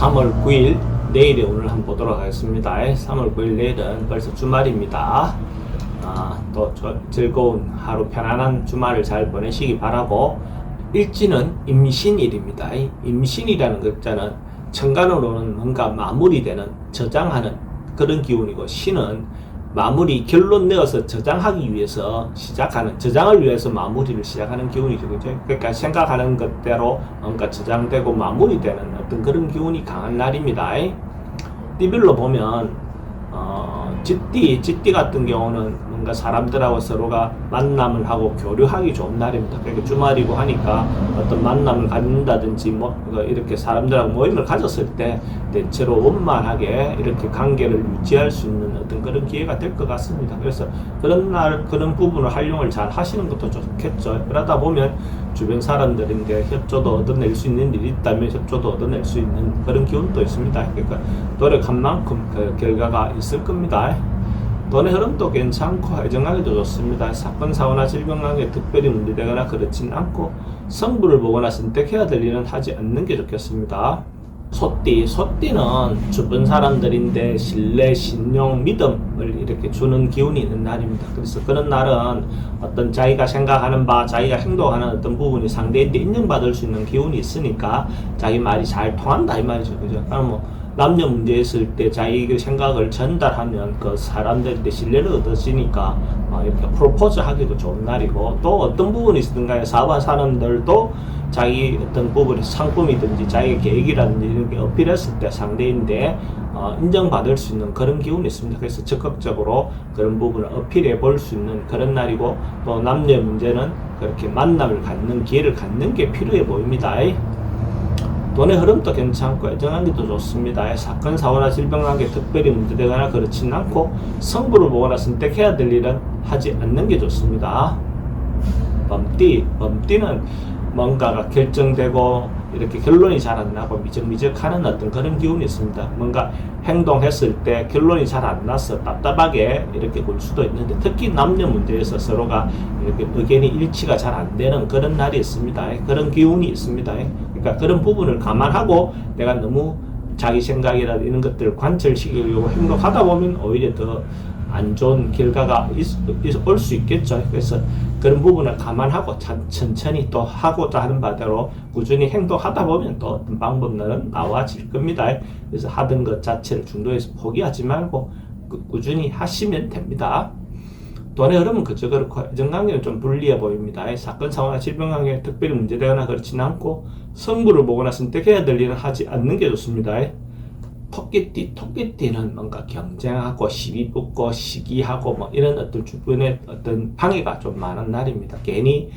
3월 9일 내일의 오늘 한번 보도록 하겠습니다. 3월 9일 내일은 벌써 주말입니다. 또 즐거운 하루 편안한 주말을 잘 보내시기 바라고, 일지는 임신일입니다. 임신이라는 글자는 천간으로는 뭔가 마무리되는, 저장하는 그런 기운이고, 신은 마무리, 결론 내어서 저장하기 위해서 시작하는, 저장을 위해서 마무리를 시작하는 기운이죠. 그죠? 그러니까 생각하는 것대로 뭔가 저장되고 마무리되는 어떤 그런 기운이 강한 날입니다. 띠별로 보면, 쥐띠 같은 경우는 뭔가 사람들하고 서로가 만남을 하고 교류하기 좋은 날입니다. 그러니까 주말이고 하니까 어떤 만남을 갖는다든지 이렇게 사람들하고 모임을 가졌을 때 대체로 원만하게 이렇게 관계를 유지할 수 있는 어떤 그런 기회가 될 것 같습니다. 그래서 그런 날, 그런 부분을 활용을 잘 하시는 것도 좋겠죠. 그러다 보면 주변 사람들인데 협조도 얻어낼 수 있는 일이 있다면 협조도 얻어낼 수 있는 그런 기운도 있습니다. 그러니까 노력한 만큼 그 결과가 있을 겁니다. 돈의 흐름도 괜찮고 애정하기도 좋습니다. 사건, 사고나 질병관계 특별히 문제되거나 그렇진 않고, 성부를 보거나 선택해야 될 일은 하지 않는 게 좋겠습니다. 소띠는 주변 사람들인데 신뢰, 신용, 믿음을 이렇게 주는 기운이 있는 날입니다. 그래서 그런 날은 어떤 자기가 생각하는 바, 자기가 행동하는 어떤 부분이 상대인데 인정받을 수 있는 기운이 있으니까 자기 말이 잘 통한다 이 말이죠. 그죠? 그럼 남녀 문제 있을 때 자기 생각을 전달하면 그 사람들한테 신뢰를 얻으시니까 이렇게 프로포즈 하기도 좋은 날이고, 또 어떤 부분이 있든 간에 사업한 사람들도 자기 어떤 부분이 상품이든지 자기 계획이라든지 이렇게 어필했을 때 상대인데 인정받을 수 있는 그런 기운이 있습니다. 그래서 적극적으로 그런 부분을 어필해 볼 수 있는 그런 날이고, 또 남녀 문제는 그렇게 만남을 갖는 기회를 갖는 게 필요해 보입니다. 돈의 흐름도 괜찮고 애정하기도 좋습니다. 사건, 사고나 질병관계 특별히 문제되거나 그렇진 않고, 성부를 보거나 선택해야 될 일은 하지 않는 게 좋습니다. 범띠는 뭔가가 결정되고 이렇게 결론이 잘 안 나고 미적미적하는 어떤 그런 기운이 있습니다. 뭔가 행동했을 때 결론이 잘 안 나서 답답하게 이렇게 볼 수도 있는데, 특히 남녀 문제에서 서로가 이렇게 의견이 일치가 잘 안 되는 그런 날이 있습니다. 그런 기운이 있습니다. 그러니까 그런 부분을 감안하고 내가 너무 자기 생각이라든지 이런 것들을 관철시키려고 행동하다 보면 오히려 더 안 좋은 결과가 올 수 있겠죠. 그래서 그런 부분을 감안하고 천천히 또 하고자 하는 바대로 꾸준히 행동하다 보면 또 어떤 방법론은 나와질 겁니다. 그래서 하던 것 자체를 중도에서 포기하지 말고 꾸준히 하시면 됩니다. 돈의 흐름은 그저 그렇고 애정관계는 좀 불리해 보입니다. 사건, 사고나 질병관계 특별히 문제되거나 그렇지는 않고, 성부를 보거나 선택해야 될 일은 하지 않는 게 좋습니다. 토끼띠는 뭔가 경쟁하고 시비 붙고 시기하고 이런 어떤 주변의 어떤 방해가 좀 많은 날입니다. 괜히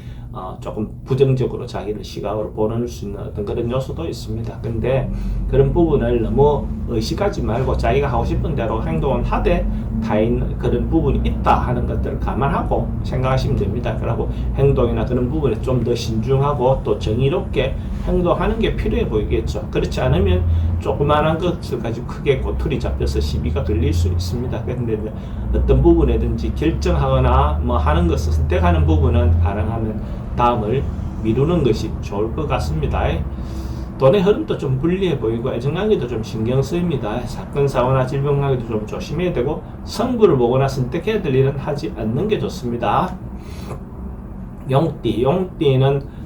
조금 부정적으로 자기를 시각으로 보낼 수 있는 어떤 그런 요소도 있습니다. 근데 그런 부분을 너무 의식하지 말고 자기가 하고 싶은 대로 행동을 하되 타인 그런 부분이 있다 하는 것들을 감안하고 생각하시면 됩니다. 그리고 행동이나 그런 부분에 좀 더 신중하고 또 정의롭게 행동하는 게 필요해 보이겠죠. 그렇지 않으면 조그마한 것을 가지고 크게 꼬투리 잡혀서 시비가 걸릴 수 있습니다. 그런데 어떤 부분에든지 결정하거나 하는 것을 선택하는 부분은 가능하면 다음을 미루는 것이 좋을 것 같습니다. 돈의 흐름도 좀 불리해 보이고 애정관계도 좀 신경 쓰입니다. 사건, 사고나 질병관계도 좀 조심해야 되고, 성부를 보거나 선택해야 될 일은 하지 않는 게 좋습니다. 용띠는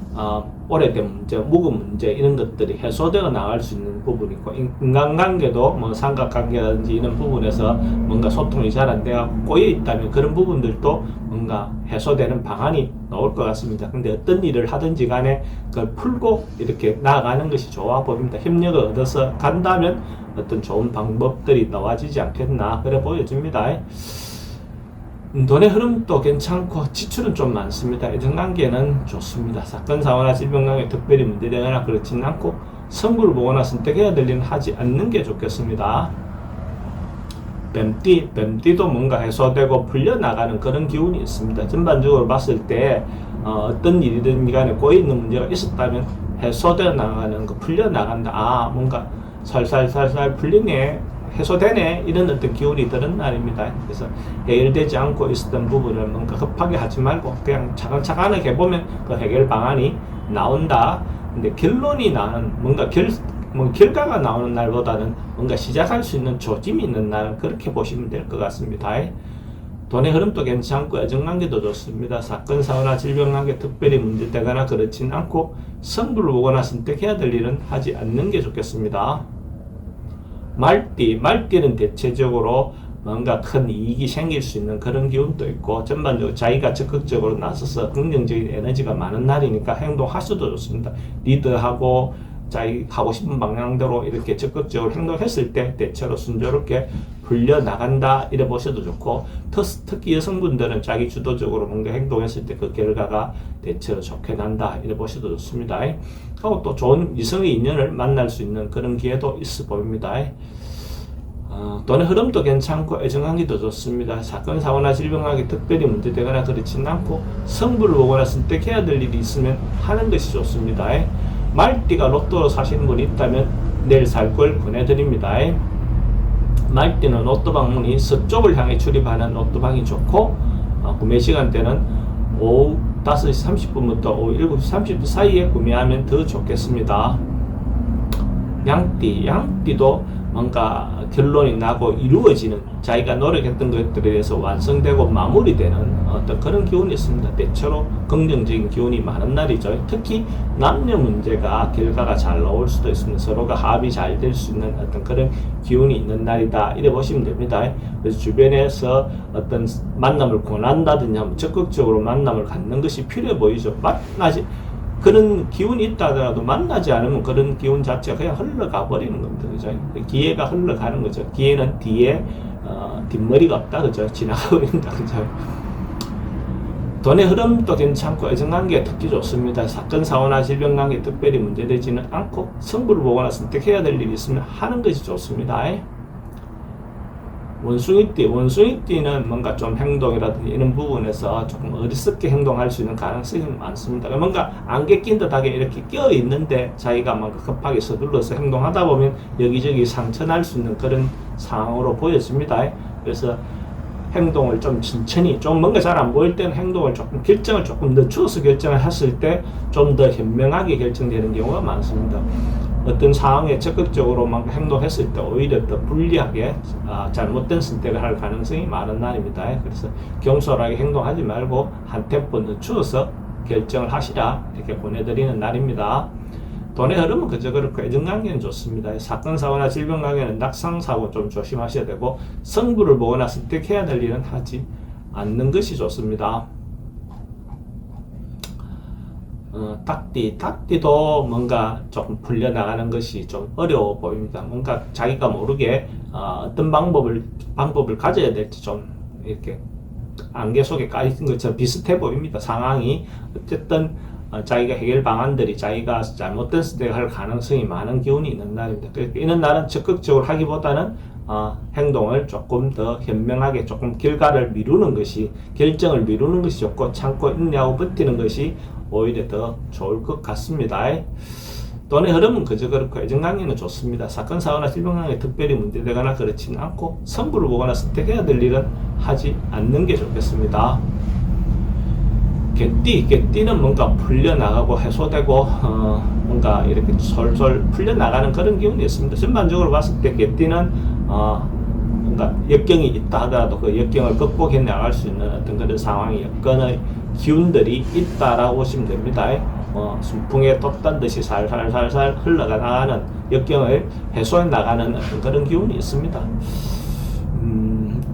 오래된 문제, 묵은 문제 이런 것들이 해소되어 나갈 수 있는 부분이고, 인간관계도 삼각관계라든지 이런 부분에서 뭔가 소통이 잘 안 되어 꼬여 있다면 그런 부분들도 뭔가 해소되는 방안이 나올 것 같습니다. 근데 어떤 일을 하든지 간에 그걸 풀고 이렇게 나아가는 것이 좋아 보입니다. 협력을 얻어서 간다면 어떤 좋은 방법들이 나와지지 않겠나 그래 보여집니다. 돈의 흐름도 괜찮고 지출은 좀 많습니다. 애정관계는 좋습니다. 사건, 사고나 질병관계 특별히 문제되거나 그렇지는 않고, 성부를 보거나 선택해야 될 일은 하지 않는 게 좋겠습니다. 뱀띠도 뭔가 해소되고 풀려나가는 그런 기운이 있습니다. 전반적으로 봤을 때 어떤 일이든 간에 꼬여있는 문제가 있었다면 해소되어 나가는 거, 풀려나간다. 뭔가 살살살살 풀리네, 해소되네, 이런 어떤 기운이 드는 날입니다. 그래서 해결되지 않고 있었던 부분을 뭔가 급하게 하지 말고 그냥 차근차근하게 해보면 그 해결 방안이 나온다. 근데 결론이 나는 뭔가 뭐 결과가 나오는 날보다는 뭔가 시작할 수 있는 조짐이 있는 날, 그렇게 보시면 될 것 같습니다. 돈의 흐름도 괜찮고 애정관계도 좋습니다. 사건, 사고나 질병관계 특별히 문제되거나 그렇진 않고 승부를 보거나 선택해야 될 일은 하지 않는 게 좋겠습니다. 말띠는 대체적으로 뭔가 큰 이익이 생길 수 있는 그런 기운도 있고, 전반적으로 자기가 적극적으로 나서서 긍정적인 에너지가 많은 날이니까 행동하셔도 좋습니다. 리드하고 자기 하고 싶은 방향대로 이렇게 적극적으로 행동했을 때 대체로 순조롭게 풀려나간다, 이래 보셔도 좋고, 특히 여성분들은 자기 주도적으로 뭔가 행동했을 때 그 결과가 대체로 좋게 난다, 이래 보셔도 좋습니다. 하고 또 좋은 이성의 인연을 만날 수 있는 그런 기회도 있어 보입니다. 돈의 흐름도 괜찮고 애정관계도 좋습니다. 사건, 사고나 질병관계 특별히 문제되거나 그렇진 않고 승부를 보거나 선택해야 될 일이 있으면 하는 것이 좋습니다. 말띠가 로또로 사시는 분이 있다면 내일 살 걸 권해드립니다. 말띠는 로또 방문이 서쪽을 향해 출입하는 로또방이 좋고, 구매 시간대는 오후 5시 30분부터 오후 7시 30분 사이에 구매하면 더 좋겠습니다. 양띠도 뭔가 결론이 나고 이루어지는, 자기가 노력했던 것들에 대해서 완성되고 마무리되는 어떤 그런 기운이 있습니다. 대체로 긍정적인 기운이 많은 날이죠. 특히 남녀 문제가 결과가 잘 나올 수도 있습니다. 서로가 합이 잘 될 수 있는 어떤 그런 기운이 있는 날이다, 이래 보시면 됩니다. 그래서 주변에서 어떤 만남을 권한다든지 적극적으로 만남을 갖는 것이 필요해 보이죠. 그런 기운이 있다 하더라도 만나지 않으면 그런 기운 자체가 그냥 흘러가 버리는 겁니다. 그죠? 기회가 흘러가는 거죠. 기회는 뒤에, 뒷머리가 없다. 그죠? 지나가 버린다. 그죠? 돈의 흐름도 괜찮고 애정관계 특히 좋습니다. 사건, 사고나 질병관계 특별히 문제되지는 않고 승부를 보거나 선택해야 될 일이 있으면 하는 것이 좋습니다. 원숭이띠는 뭔가 좀 행동이라든지 이런 부분에서 조금 어리석게 행동할 수 있는 가능성이 많습니다. 뭔가 안개 낀 듯하게 이렇게 껴 있는데 자기가 뭔가 급하게 서둘러서 행동하다 보면 여기저기 상처날 수 있는 그런 상황으로 보여집니다. 그래서 행동을 좀 천천히, 좀 뭔가 잘 안 보일 때는 행동을 결정을 조금 늦춰서 결정을 했을 때 좀 더 현명하게 결정되는 경우가 많습니다. 어떤 상황에 적극적으로 막 행동했을 때 오히려 더 불리하게 잘못된 선택을 할 가능성이 많은 날입니다. 그래서 경솔하게 행동하지 말고 한 템포 늦추어서 결정을 하시라, 이렇게 보내드리는 날입니다. 돈의 흐름은 그저 그렇고 애정관계는 좋습니다. 사건, 사고나 질병관계는 낙상, 사고 좀 조심하셔야 되고, 승부를 보거나 선택해야 될 일은 하지 않는 것이 좋습니다. 닭띠도 뭔가 조금 풀려나가는 것이 좀 어려워 보입니다. 뭔가 자기가 모르게 어떤 방법을 가져야 될지 좀 이렇게 안개 속에 까있는 것처럼 비슷해 보입니다. 상황이 어쨌든 자기가 해결 방안들이 자기가 잘못된 선택을 할 가능성이 많은 기운이 있는 날입니다. 그러니까 이런 날은 적극적으로 하기보다는 행동을 조금 더 현명하게, 조금 결과를 미루는 것이, 결정을 미루는 것이 좋고, 참고 인내하고 버티는 것이 오히려 더 좋을 것 같습니다. 돈의 흐름은 그저 그렇고 애정관계는 좋습니다. 사건, 사고나 질병관계 특별히 문제되거나 그렇지는 않고 승부를 보거나 선택해야 될 일은 하지 않는 게 좋겠습니다. 개띠는 뭔가 풀려나가고 해소되고 뭔가 이렇게 솔솔 풀려나가는 그런 기운이 있습니다. 전반적으로 봤을 때 개띠는 뭔가 역경이 있다 하더라도 그 역경을 극복해 나갈 수 있는 어떤 그런 상황이, 여건의 기운들이 있다라고 보시면 됩니다. 순풍에 돛단 듯이 살살살살 흘러나가는, 역경을 해소해 나가는 어떤 그런 기운이 있습니다.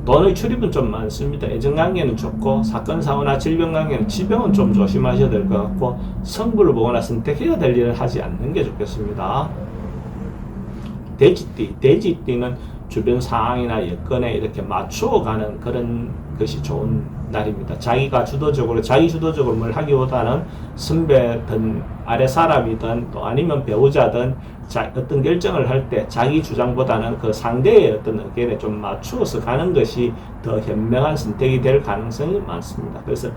돈의 출입은 좀 많습니다. 애정관계는 좋고, 사건, 사고나 질병관계는, 질병은 좀 조심하셔야 될 것 같고, 승부를 보거나 선택해야 될 일을 하지 않는 게 좋겠습니다. 돼지띠는 주변 상황이나 여건에 이렇게 맞추어가는 그런 것이 좋은 날입니다. 자기가 주도적으로 뭘 하기보다는 선배든 아래 사람이든 또 아니면 배우자든 어떤 결정을 할 때 자기 주장보다는 그 상대의 어떤 의견에 좀 맞추어서 가는 것이 더 현명한 선택이 될 가능성이 많습니다. 그래서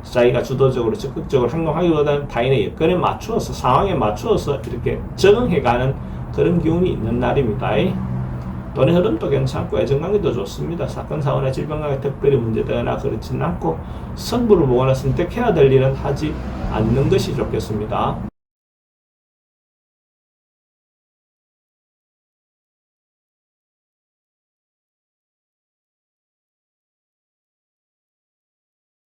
자기가 주도적으로 적극적으로 행동하기보다는 타인의 여건에 맞추어서, 상황에 맞추어서 이렇게 적응해가는 그런 기운이 있는 날입니다. 돈의 흐름도 괜찮고 애정관계도 좋습니다. 사건, 사고나 질병관계 특별히 문제되거나 그렇지는 않고 승부를 보거나 선택해야 될 일은 하지 않는 것이 좋겠습니다.